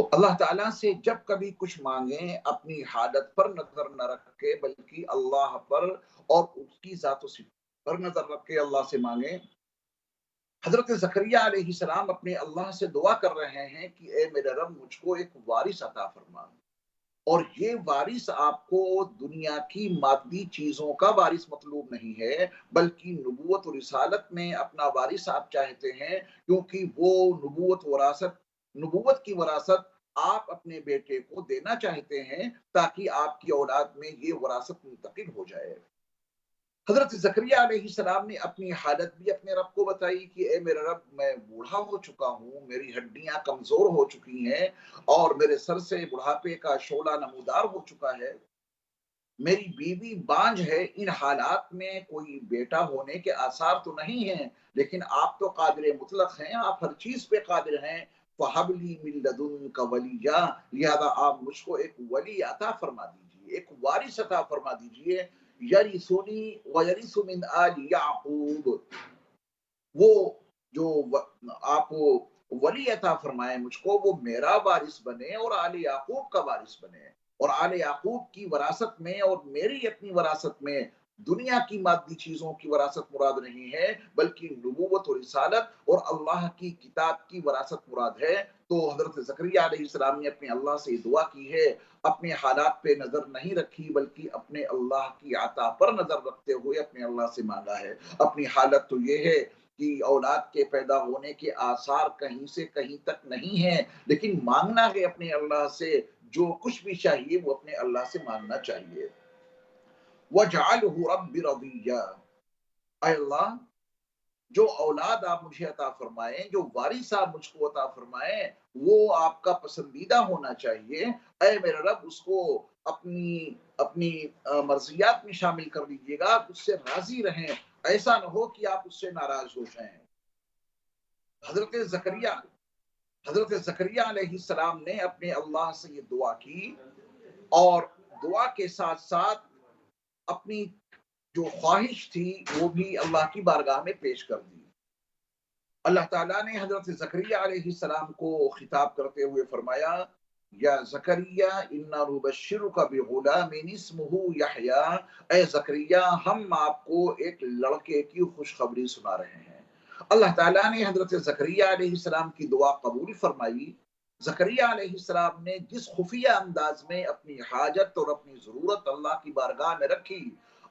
تو اللہ تعالیٰ سے جب کبھی کچھ مانگیں اپنی حالت پر نظر نہ رکھ کے بلکہ اللہ پر اور اس کی ذات و صفات پر نظر رکھ کے اللہ سے مانگیں۔ حضرت زکریا علیہ السلام اپنے اللہ سے دعا کر رہے ہیں کہ اے میرے رب مجھ کو ایک وارث عطا فرما، اور یہ وارث آپ کو دنیا کی مادی چیزوں کا وارث مطلوب نہیں ہے بلکہ نبوت و رسالت میں اپنا وارث آپ چاہتے ہیں، کیونکہ وہ نبوت کی وراثت آپ اپنے بیٹے کو دینا چاہتے ہیں تاکہ آپ کی اولاد میں یہ وراثت منتقل ہو جائے۔ حضرت زکریا علیہ السلام نے اپنی حالت بھی اپنے رب کو بتائی کہ اے میرے رب میں بوڑھا ہو چکا ہوں، میری ہڈیاں کمزور ہو چکی ہیں اور میرے سر سے بڑھاپے کا شعلہ نمودار ہو چکا ہے، میری بیوی بانجھ ہے، ان حالات میں کوئی بیٹا ہونے کے آثار تو نہیں ہیں، لیکن آپ تو قادر مطلق ہیں، آپ ہر چیز پہ قادر ہیں۔ فَحَبْ لِي مِن لَدُنْكَ وَلِيًّا، لہذا آپ مجھ کو ایک ولی عطا فرما دیجئے، ایک وارث عطا فرما دیجئے، یرثنی ویرث من آل یعقوب، وہ جو آپ ولی عطا فرمائے مجھ کو، وہ میرا وارث بنے اور آل یعقوب کا وارث بنے، اور آل یعقوب کی وراثت میں اور میری اپنی وراثت میں دنیا کی مادی چیزوں کی وراثت مراد نہیں ہے بلکہ نبوت و رسالت اور اللہ کی کتاب کی وراثت مراد ہے۔ تو حضرت زکریا علیہ السلام نے اپنے اللہ سے دعا کی ہے، اپنے حالات پہ نظر نہیں رکھی بلکہ اپنے اللہ کی عطا پر نظر رکھتے ہوئے اپنے اللہ سے مانگا ہے۔ اپنی حالت تو یہ ہے کہ اولاد کے پیدا ہونے کے آثار کہیں سے کہیں تک نہیں ہیں، لیکن مانگنا ہے اپنے اللہ سے، جو کچھ بھی چاہیے وہ اپنے اللہ سے مانگنا چاہیے۔ وَجْعَلْهُ رَبِّ رَضِيًّا، اے اللہ جو اولاد آپ مجھے عطا فرمائیں، جو وارث آپ مجھ کو عطا فرمائیں، وہ آپ کا پسندیدہ ہونا چاہیے۔ اے میرے رب اس کو اپنی مرضیات میں شامل کر لیجیے گا، آپ اس سے راضی رہیں، ایسا نہ ہو کہ آپ اس سے ناراض ہو جائیں۔ حضرت زکریا علیہ السلام نے اپنے اللہ سے یہ دعا کی، اور دعا کے ساتھ ساتھ اپنی جو خواہش تھی وہ بھی اللہ کی بارگاہ میں پیش کر دی۔ اللہ تعالیٰ نے حضرت زکریا علیہ السلام کو خطاب کرتے ہوئے فرمایا، یا زکریا انا نبشرک بغلام اسمہ یحییٰ، اے زکریا ہم آپ کو ایک لڑکے کی خوشخبری سنا رہے ہیں۔ اللہ تعالیٰ نے حضرت زکریا علیہ السلام کی دعا قبول فرمائی۔ زکریا علیہ السلام نے جس خفیہ انداز میں اپنی حاجت اور اپنی ضرورت اللہ کی بارگاہ میں رکھی،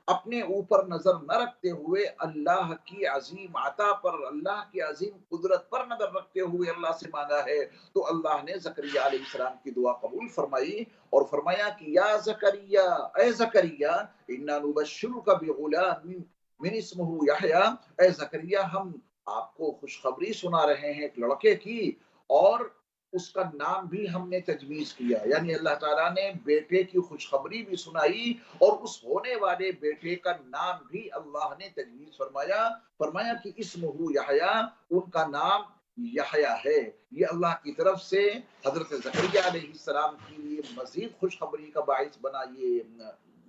اپنے اوپر نظر نہ رکھتے ہوئے اللہ کی عظیم عطا پر، اللہ کی عظیم قدرت پر نظر رکھتے ہوئے اللہ سے مانگا ہے، تو اللہ نے زکریا علیہ السلام کی دعا قبول فرمائی اور فرمایا کہ یا زکریا، اے زکریا انا نبشرک بغلام من اسمہ یحییٰ، اے زکریا ہم آپ کو خوشخبری سنا رہے ہیں ایک لڑکے کی، اور اس کا نام بھی ہم نے تجویز کیا، یعنی اللہ تعالیٰ نے بیٹے کی خوشخبری بھی سنائی اور اس ہونے والے بیٹے کا نام بھی اللہ نے تجویز فرمایا کہ اسمہ یحییٰ، ان کا نام یحییٰ ہے۔ یہ اللہ کی طرف سے حضرت زکریا علیہ السلام کی لیے مزید خوشخبری کا باعث بنا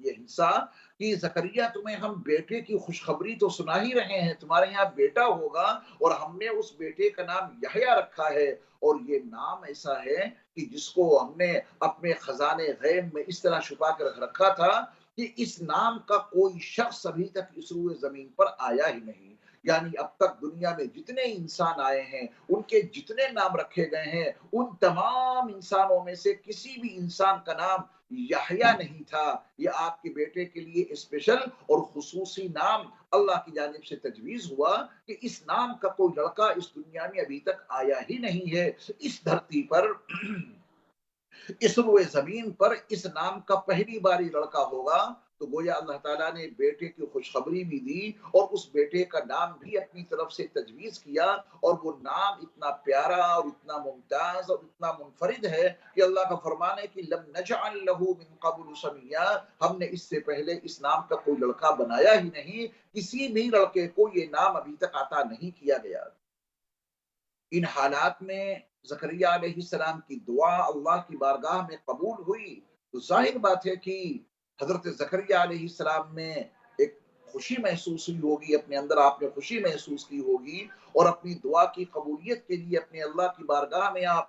یہ حصہ کہ زکریا تمہیں ہم بیٹے کی خوشخبری تو سنا ہی رہے ہیں، تمہارے یہاں بیٹا ہوگا اور ہم نے اس بیٹے کا نام یحییٰ رکھا ہے، اور یہ نام ایسا ہے کہ جس کو ہم نے اپنے خزانے غیب میں اس طرح چھپا کر رکھا تھا کہ اس نام کا کوئی شخص ابھی تک اس روئے زمین پر آیا ہی نہیں، یعنی اب تک دنیا میں جتنے انسان آئے ہیں ان کے جتنے نام رکھے گئے ہیں ان تمام انسانوں میں سے کسی بھی انسان کا نام یحییٰ نہیں تھا۔ یہ آپ کے بیٹے کے لیے اسپیشل اور خصوصی نام اللہ کی جانب سے تجویز ہوا کہ اس نام کا کوئی لڑکا اس دنیا میں ابھی تک آیا ہی نہیں ہے، اس دھرتی پر اس روئے زمین پر اس نام کا پہلی باری لڑکا ہوگا۔ تو گویا اللہ تعالیٰ نے بیٹے کی خوشخبری بھی دی اور اس بیٹے کا نام بھی اپنی طرف سے تجویز کیا، اور وہ نام اتنا پیارا اور اتنا ممتاز اور اتنا منفرد ہے کہ اللہ کا فرمان ہے کہ لم نجعل له من قبل سمیا، ہم نے اس سے پہلے اس نام کا کوئی لڑکا بنایا ہی نہیں، کسی بھی لڑکے کو یہ نام ابھی تک عطا نہیں کیا گیا۔ ان حالات میں زکریا علیہ السلام کی دعا اللہ کی بارگاہ میں قبول ہوئی، تو ظاہر بات ہے کہ حضرت زکریا علیہ السلام میں ایک خوشی محسوس ہوئی ہوگی، اپنے اندر آپ نے خوشی محسوس کی ہوگی، اور اپنی دعا کی قبولیت کے لیے اپنے اللہ کی بارگاہ میں آپ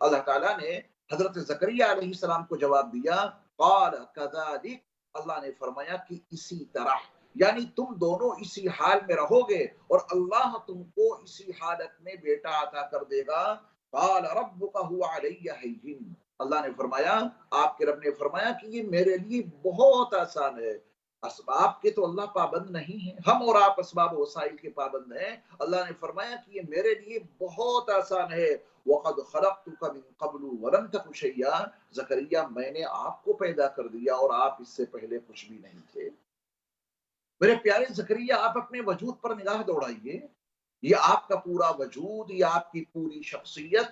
اللہ تعالیٰ نے حضرت زکریا علیہ السلام کو جواب دیا، قال کذالک، اللہ نے فرمایا کہ اسی طرح، یعنی تم دونوں اسی حال میں رہو گے اور اللہ تم کو اسی حالت میں بیٹا عطا کر دے گا۔ قال ربک هو علی ہین، اللہ نے فرمایا، آپ کے رب نے فرمایا کہ یہ میرے لیے بہت آسان ہے۔ اسباب کے تو اللہ پابند نہیں ہے، ہم اور آپ اسباب و وسائل کے پابند ہیں۔ اللہ نے فرمایا کہ یہ میرے لیے بہت آسان ہے۔ وَقَدْ خَلَقْتُكَ مِن قَبْلُ وَلَمْ تَكُ شَيْئًا، زکریا میں نے آپ کو پیدا کر دیا اور آپ اس سے پہلے کچھ بھی نہیں تھے۔ میرے پیارے زکریا، آپ اپنے وجود پر نگاہ دوڑائیے، یہ آپ کا پورا وجود، یہ آپ کی پوری شخصیت،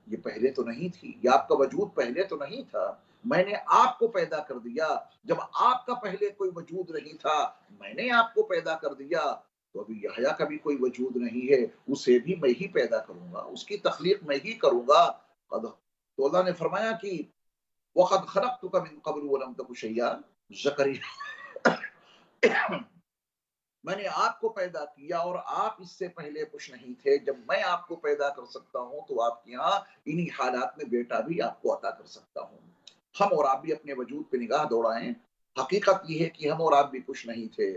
یہ پہلے تو نہیں تھی، یہ آپ کا وجود پہلے تو نہیں تھا، میں نے آپ کو پیدا کر دیا۔ جب آپ کا پہلے کوئی وجود نہیں تھا، میں نے آپ کو پیدا کر دیا، تو ابھی یحییٰ کا بھی کوئی وجود نہیں ہے، اسے بھی میں ہی پیدا کروں گا، اس کی تخلیق میں ہی کروں گا۔ تو اللہ نے فرمایا کہ وَقَدْ خَلَقْتُكَ مِن قَبْلُ وَلَمْ تَكُ شَيْئًا، زکریا میں نے آپ کو پیدا کیا اور آپ اس سے پہلے کچھ نہیں تھے، جب میں آپ کو پیدا کر سکتا ہوں تو آپ کے یہاں انہی حالات میں بیٹا بھی آپ کو عطا کر سکتا ہوں۔ ہم اور آپ بھی اپنے وجود پہ نگاہ دوڑائیں، حقیقت یہ ہے کہ ہم اور آپ بھی کچھ نہیں تھے،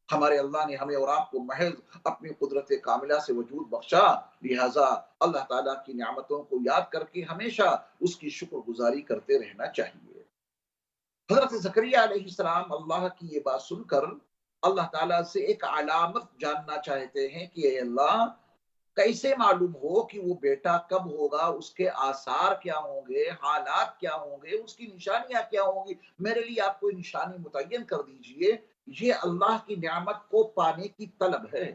ہمارے اللہ نے ہمیں اور آپ کو محض اپنی قدرت کاملہ سے وجود بخشا، لہٰذا اللہ تعالیٰ کی نعمتوں کو یاد کر کے ہمیشہ اس کی شکر گزاری کرتے رہنا چاہیے۔ حضرت زکریا علیہ السلام اللہ کی یہ بات سن کر اللہ تعالیٰ سے ایک علامت جاننا چاہتے ہیں کہ اے اللہ، کیسے معلوم ہو کہ وہ بیٹا کب ہوگا، اس کے آثار کیا ہوں گے، حالات کیا ہوں گے، اس کی نشانیاں کیا ہوں گی، میرے لیے آپ کوئی نشانی متعین کر دیجئے۔ یہ اللہ کی نعمت کو پانے کی طلب ہے،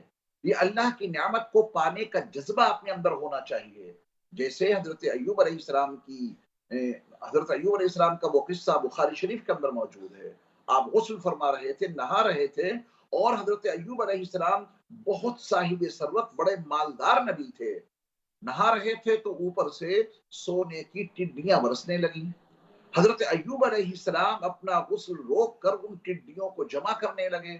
یہ اللہ کی نعمت کو پانے کا جذبہ اپنے اندر ہونا چاہیے۔ جیسے حضرت ایوب علیہ السلام کی حضرت ایوب علیہ السلام کا وہ قصہ بخاری شریف کے اندر موجود ہے۔ آپ غسل فرما رہے تھے، نہا رہے تھے، اور حضرت ایوب علیہ السلام بہت صاحب ثروت، بڑے مالدار نبی تھے، نہا رہے تھے تو اوپر سے سونے کی ٹڈیاں برسنے لگیں۔ حضرت ایوب علیہ السلام اپنا غسل روک کر ان ٹڈیوں کو جمع کرنے لگے۔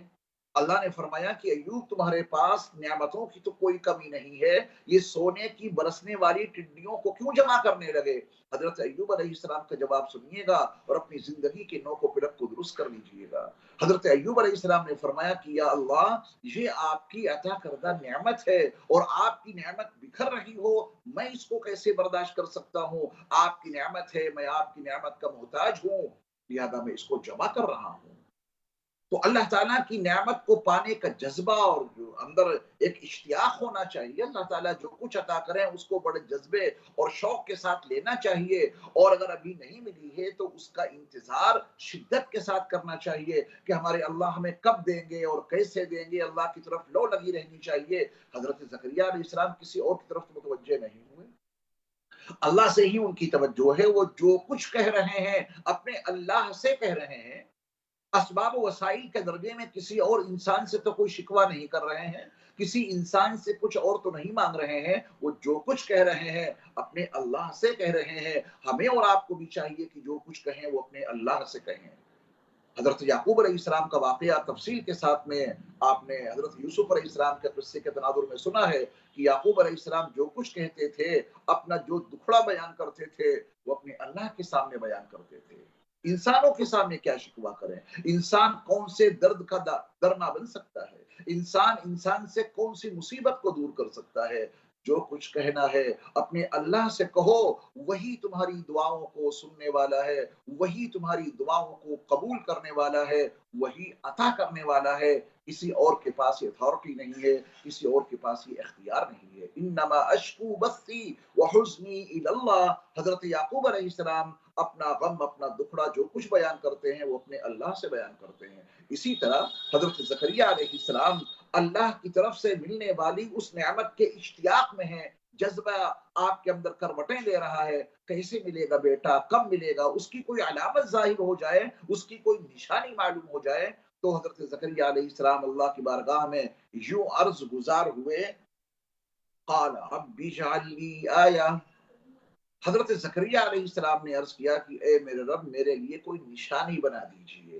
اللہ نے فرمایا کہ ایوب، تمہارے پاس نعمتوں کی تو کوئی کمی نہیں ہے، یہ سونے کی برسنے والی ٹڈیوں کو کیوں جمع کرنے لگے؟ حضرت ایوب علیہ السلام کا جواب سنیے گا اور اپنی زندگی کے نوک و پلک کو درست کر لیجیے گا۔ حضرت ایوب علیہ السلام نے فرمایا کہ یا اللہ، یہ آپ کی عطا کردہ نعمت ہے اور آپ کی نعمت بکھر رہی ہو، میں اس کو کیسے برداشت کر سکتا ہوں؟ آپ کی نعمت ہے، میں آپ کی نعمت کا محتاج ہوں، لہذا میں اس کو جمع کر رہا ہوں۔ تو اللہ تعالیٰ کی نعمت کو پانے کا جذبہ اور جو اندر ایک اشتیاق ہونا چاہیے، اللہ تعالیٰ جو کچھ عطا کریں اس کو بڑے جذبے اور شوق کے ساتھ لینا چاہیے، اور اگر ابھی نہیں ملی ہے تو اس کا انتظار شدت کے ساتھ کرنا چاہیے کہ ہمارے اللہ ہمیں کب دیں گے اور کیسے دیں گے، اللہ کی طرف لو لگی رہنی چاہیے۔ حضرت زکریا علیہ السلام کسی اور کی طرف متوجہ نہیں ہوئے، اللہ سے ہی ان کی توجہ ہے، وہ جو کچھ کہہ رہے ہیں اپنے اللہ سے کہہ رہے ہیں، اسباب و وسائل کے درجے میں کسی اور انسان سے تو کوئی شکوہ نہیں کر رہے ہیں، کسی انسان سے کچھ اور تو نہیں مانگ رہے ہیں، وہ جو کچھ کہہ رہے ہیں اپنے اللہ سے کہہ رہے ہیں۔ ہمیں اور آپ کو بھی چاہیے کہ جو کچھ کہیں وہ اپنے اللہ سے کہیں۔ حضرت یعقوب علیہ السلام کا واقعہ تفصیل کے ساتھ میں آپ نے حضرت یوسف علیہ السلام کے قصے کے تناظر میں سنا ہے کہ یعقوب علیہ السلام جو کچھ کہتے تھے، اپنا جو دکھڑا بیان کرتے تھے، وہ اپنے اللہ کے سامنے بیان کرتے تھے۔ انسانوں کے سامنے کیا شکوہ کریں؟ انسان کون سے درد کا درنا بن سکتا ہے؟ انسان سے کون سی مصیبت کو دور کر سکتا ہے؟ جو کچھ کہنا ہے اپنے اللہ سے کہو، وہی تمہاری دعاؤں کو سننے والا ہے، وہی تمہاری دعاؤں کو قبول کرنے والا ہے، وہی عطا کرنے والا ہے۔ کسی اور کے پاس یہ اتھارٹی نہیں ہے، کسی اور کے پاس یہ اختیار نہیں ہے۔ انما اشکو بثی وحزنی الی اللہ، حضرت یعقوب علیہ السلام اپنا غم، اپنا دکھڑا جو کچھ بیان کرتے ہیں وہ اپنے اللہ سے بیان کرتے ہیں۔ اسی طرح حضرت زکریا علیہ السلام اللہ کی طرف سے ملنے والی اس نعمت کے اشتیاق میں ہیں، جذبہ آپ کے اندر کروٹیں لے رہا ہے، کیسے ملے گا بیٹا، کب ملے گا، اس کی کوئی علامت ظاہر ہو جائے، اس کی کوئی نشانی معلوم ہو جائے تو حضرت زکریا علیہ السلام اللہ کی بارگاہ میں یوں عرض گزار ہوئے، قال رب اجعل لی آیہ، حضرت زکریا علیہ السلام نے عرض کیا کہ اے میرے رب، میرے لیے کوئی نشانی بنا دیجئے۔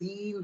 3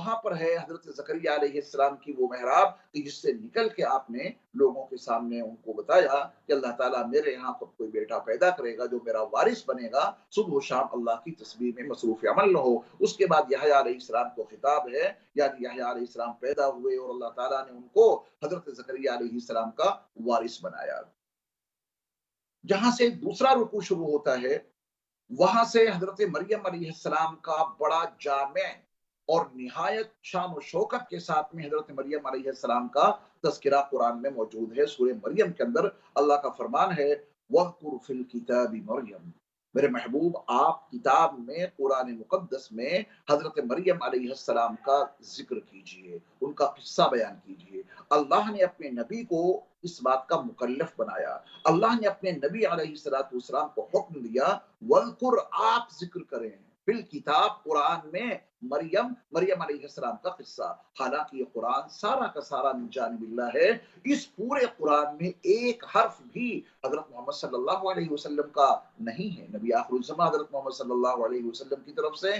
وہاں پر ہے حضرت زکریا علیہ السلام کی وہ محراب کہ جس سے نکل کے آپ نے لوگوں کے سامنے ان کو بتایا کہ اللہ تعالیٰ میرے یہاں پر کوئی بیٹا پیدا کرے گا جو میرا وارث بنے گا، صبح و شام اللہ کی تسبیح میں مصروف عمل رہو۔ اس کے بعد یحییٰ علیہ السلام کو خطاب ہے، یعنی یحییٰ علیہ السلام پیدا ہوئے اور اللہ تعالیٰ نے ان کو حضرت زکریا علیہ السلام کا وارث بنایا۔ جہاں سے دوسرا رکوع شروع ہوتا ہے، وہاں سے حضرت مریم علیہ السلام کا بڑا جامع اور نہایت شان و شوکت کے ساتھ میں حضرت مریم علیہ السلام کا تذکرہ قرآن میں موجود ہے۔ سورہ مریم کے اندر اللہ کا فرمان ہے وَاذْكُرْ فِي الْكِتَابِ مریم، میرے محبوب آپ کتاب میں قرآن مقدس میں حضرت مریم علیہ السلام کا ذکر کیجئے، ان کا قصہ بیان کیجئے۔ اللہ نے اپنے نبی کو اس بات کا مکلف بنایا، اللہ نے اپنے نبی علیہ السلام کو حکم دیا وَاذْكُرْ، آپ ذکر کریں فی الکتاب، قرآن میں مریم علیہ السلام کا قصہ۔ حالانکہ یہ قرآن سارا کا سارا من جانب اللہ ہے، اس پورے قرآن میں ایک حرف بھی حضرت محمد صلی اللہ علیہ وسلم کا نہیں ہے۔ نبی آخر الزمان حضرت محمد صلی اللہ علیہ وسلم کی طرف سے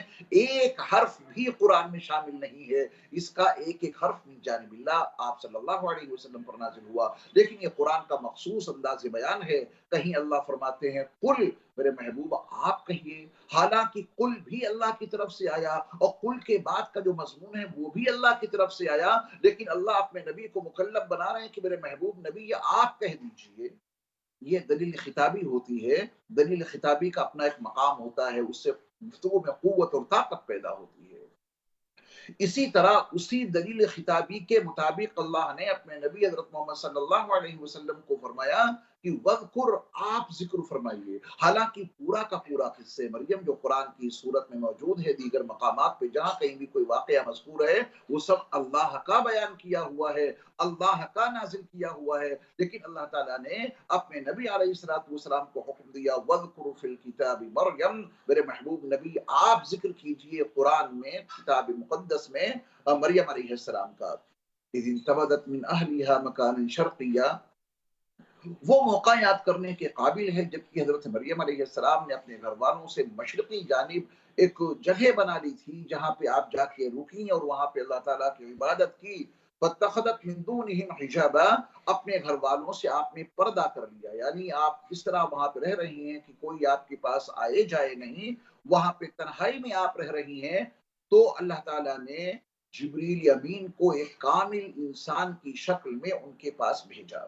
ایک حرف بھی قرآن میں شامل نہیں ہے، اس کا ایک ایک حرف من جانب اللہ آپ صلی اللہ علیہ وسلم پر نازل ہوا۔ لیکن یہ قرآن کا مخصوص انداز بیان ہے۔ کہیں اللہ فرماتے ہیں قل، میرے محبوب آپ کہیے، حالانکہ قل بھی اللہ کی طرف سے آیا اور قل کے بعد کا جو مضمون ہے وہ بھی اللہ کی طرف سے آیا، لیکن اللہ اپنے نبی کو مکلف بنا رہے ہیں کہ میرے محبوب نبی یہ آپ کہہ دیجئے۔ یہ دلیل خطابی ہوتی ہے، دلیل خطابی کا اپنا ایک مقام ہوتا ہے، اس سے گفتگو میں قوت اور طاقت پیدا ہوتی ہے۔ اسی طرح اسی دلیل خطابی کے مطابق اللہ نے اپنے نبی حضرت محمد صلی اللہ علیہ وسلم کو فرمایا کہ وذکر، آپ ذکر فرمائیے۔ حالانکہ پورا کا پورا قصہ مریم جو قرآن کی صورت میں موجود ہے، دیگر مقامات پہ جہاں کہیں بھی کوئی واقعہ مذکور ہے وہ سب اللہ کا بیان کیا ہوا ہے، اللہ کا نازل کیا ہوا ہے۔ لیکن اللہ تعالیٰ نے اپنے نبی علیہ السلام کو حکم دیا وذکر فی الکتاب مریم، میرے محبوب نبی آپ ذکر کیجئے قرآن میں، کتاب مقدس میں مریم علیہ السلام کا۔ اذ انتبذت من اہلھا مکانا شرقیا، وہ موقع یاد کرنے کے قابل ہے جبکہ حضرت مریم علیہ السلام نے اپنے گھر والوں سے مشرقی جانب ایک جگہ بنا لی تھی جہاں پہ آپ جا کے رکی اور وہاں پہ اللہ تعالیٰ کی عبادت کی۔ فاتخذت من دونہم حجابا، اپنے گھر والوں سے آپ نے پردہ کر لیا، یعنی آپ اس طرح وہاں پہ رہ رہی ہیں کہ کوئی آپ کے پاس آئے جائے نہیں، وہاں پہ تنہائی میں آپ رہ رہی ہیں۔ تو اللہ تعالیٰ نے جبریل امین کو ایک کامل انسان کی شکل میں ان کے پاس بھیجا۔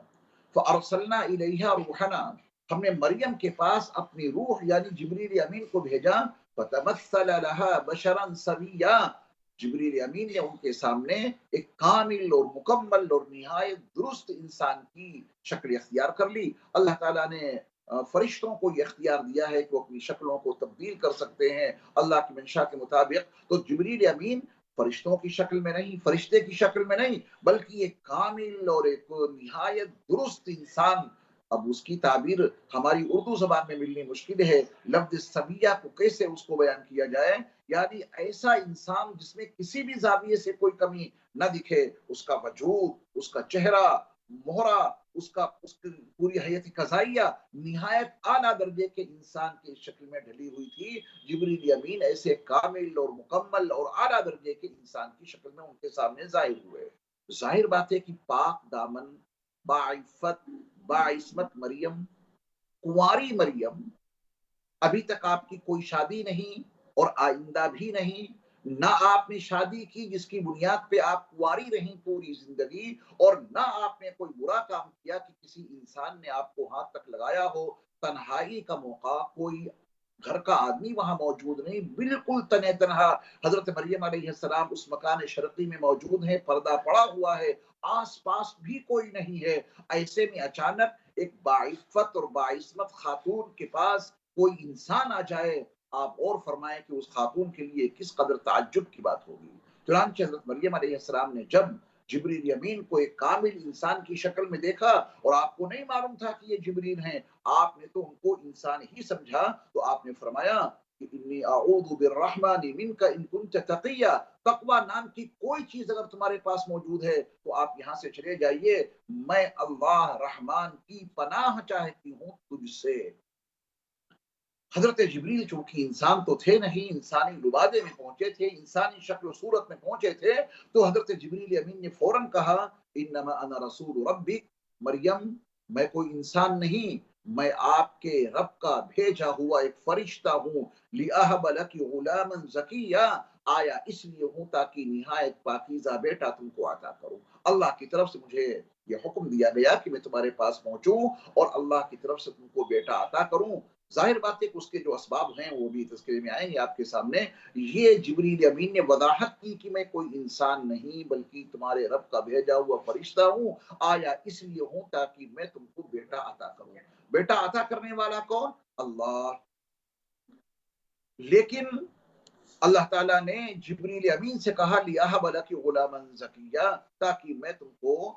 فَأَرْسَلْنَا إِلَيْهَا رُوحَنَا، ہم نے مریم کے پاس اپنی روح یعنی جبریل امین کو بھیجا۔ فَتَمَثَّلَ لَهَا بَشَرًا سَوِيًّا، جبریل امین نے ان کے سامنے ایک کامل اور مکمل اور نہایت درست انسان کی شکل اختیار کر لی۔ اللہ تعالیٰ نے فرشتوں کو یہ اختیار دیا ہے کہ وہ اپنی شکلوں کو تبدیل کر سکتے ہیں اللہ کی منشا کے مطابق۔ تو جبریل امین فرشتوں کی شکل میں نہیں، فرشتے کی شکل میں نہیں، بلکہ ایک کامل اور ایک نہایت درست انسان۔ اب اس کی تعبیر ہماری اردو زبان میں ملنی مشکل ہے، لفظ سبیہ کو کیسے اس کو بیان کیا جائے، یعنی ایسا انسان جس میں کسی بھی زاویے سے کوئی کمی نہ دکھے، اس کا وجود، اس کا چہرہ، مہرہ، اس کی پوری حیت قضائیہ نہایت اعلیٰ درجے کے انسان کی شکل میں ڈھلی ہوئی تھی۔ جبریل امین ایسے کامل اور مکمل اور اعلیٰ درجے کے انسان کی شکل میں ان کے سامنے ظاہر ہوئے۔ ظاہر بات ہے کہ پاک دامن، باعفت، باعصمت مریم، کنواری مریم، ابھی تک آپ کی کوئی شادی نہیں اور آئندہ بھی نہیں، نہ آپ نے شادی کی جس کی بنیاد پہ آپ کنواری رہیں پوری زندگی، اور نہ آپ نے کوئی برا کام کیا کہ کسی انسان نے آپ کو ہاتھ تک لگایا ہو۔ تنہائی کا موقع، کوئی گھر کا آدمی وہاں موجود نہیں، بالکل تنہا تنہا حضرت مریم علیہ السلام اس مکان شرقی میں موجود ہیں، پردہ پڑا ہوا ہے، آس پاس بھی کوئی نہیں ہے۔ ایسے میں اچانک ایک باعفت اور باعصمت خاتون کے پاس کوئی انسان آ جائے، آپ اور فرمائیں کہ اس خاتون کے لیے کس قدر تعجب کی بات ہوگی۔ چنانچہ حضرت مریم علیہ السلام نے جب جبریل امین کو ایک کامل انسان کی شکل میں دیکھا، اور آپ کو نہیں معلوم تھا کہ یہ جبریل ہیں، آپ نے تو ان کو انسان ہی سمجھا، تو آپ نے فرمایا کہ انی اعوذ بالرحمن منک ان کنت تقیا، تقوی نام کی کوئی چیز اگر تمہارے پاس موجود ہے تو آپ یہاں سے چلے جائیے، میں اللہ رحمان کی پناہ چاہتی ہوں تجھ سے۔ حضرت جبریل چونکہ انسان تو تھے نہیں، انسانی لبادے میں پہنچے تھے، انسانی شکل و صورت میں پہنچے تھے، تو حضرت جبریل امین نے فوراً کہا انما انا رسول ربک، مریم میں کوئی انسان نہیں، میں آپ کے رب کا بھیجا ہوا ایک فرشتہ ہوں، لأہب لک غلاما زکیہ، آیا اس لیے ہوں تاکہ نہایت پاکیزہ بیٹا تم کو عطا کروں۔ اللہ کی طرف سے مجھے یہ حکم دیا گیا کہ میں تمہارے پاس پہنچوں اور اللہ کی طرف سے تم کو بیٹا عطا کروں۔ ظاہر بات ہے کہ اس کے جو اسباب ہیں وہ بھی تذکرے میں آئیں گے آپ کے سامنے۔ یہ جبریل امین نے وضاحت کی کہ میں کوئی انسان نہیں بلکہ تمہارے رب کا بھیجا ہوا فرشتہ ہوں، آیا اس لیے ہوں تاکہ میں تم کو بیٹا عطا کروں۔ بیٹا عطا کرنے والا کون؟ اللہ۔ لیکن اللہ تعالیٰ نے جبریل امین سے کہا لِأَهَبَ لَكِ غُلَامًا زَكِيًّا، تاکہ میں تم کو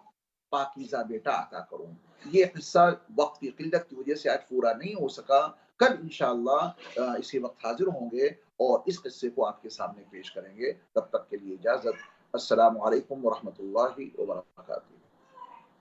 پاکیزہ بیٹا عطا کروں۔ یہ قصہ وقت کی قلت کی وجہ سے آج پورا نہیں ہو سکا، کل انشاءاللہ اسی وقت حاضر ہوں گے اور اس قصے کو آپ کے سامنے پیش کریں گے۔ تب تک کے لیے اجازت۔ السلام علیکم ورحمۃ اللہ وبرکاتہ۔